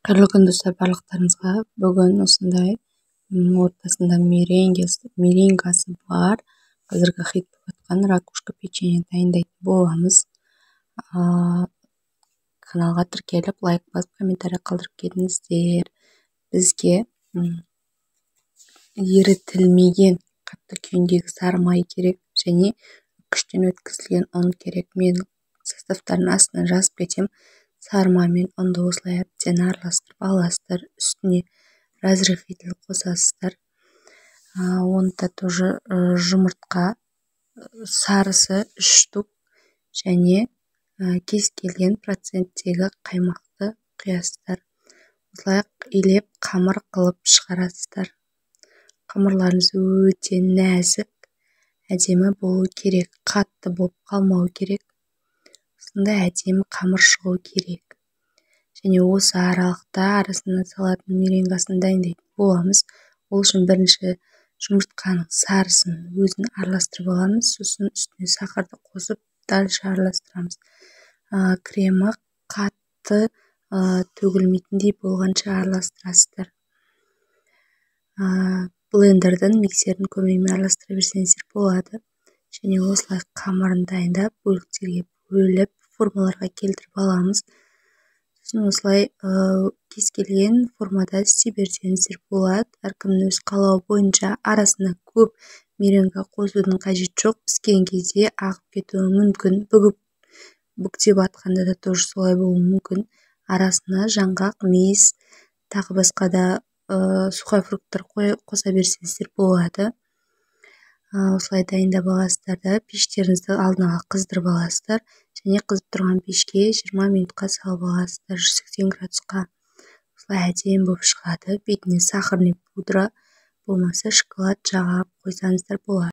Қайырлы күн достар, барлықтарыңызға. Бүгін осындай ортасында меренгасы бар, қазіргі хит болып жатқан ракушка печенье дайындайтын боламыз. Каналға тіркеліп, лайк басып, комментарий қалдырып кетіңіздер. Бізге ерітілмеген қатты күйіндегі сары май керек және күштен өткізілген ұн керек. Мен составтарын астына жазып кетем. Сары май мен ұнды осылай әбден араластырып аласыздар. Үстіне разрыхитель қосасыздар. Онда тоже жұмыртқа сарысы 3 штук және кез келген проценттегі қаймақты құясыздар. Осылай илеп қамыр қылып шығарасыздар. Қамырларыңыз өте нәзік, әдемі болу керек, қатты болып қалмау керек. Сондай әдемі қамыр шығу керек. Және осы аралықта арасына салатын меренгасын дайындайтын боламыз. Ол үшін бірінші жұмыртқаның сарысын өзін араластырып аламыз, сосын үстіне сахарды қосып дальше араластырамыз. Кремі қатты төгілмейтіндей болғанша араластырасыздар. Блендердің, миксердің көмегімен араластыра берсеңіздер болады. Және осылай қамырын дайындап, бөліктерге бөліп, формаларға келтіріп аламыз. Сосын осылай кез келген формада істей берсеңіздер болады. Әркімнің өз қалауы бойынша арасына көп меренга қосудың қажеті жоқ. Піскен кезде ағып кетуі мүмкін. Бүктеп атқанда да тоже солай болуы мүмкін. Арасына жаңғақ, мейіз, тағы басқа да сухофрукттар қоса берсеңіздер болады. Осылай дайындап аласыздар да пештеріңізді алдын ала қыздырып аласыздар. Және қызып тұрған пешке 20 минутқа салып аласыздар 180 градусқа. Осылай әдемі болып шығады. Бетіне сахарный пудра болмаса шоколад жағып қойсаңыздар болады.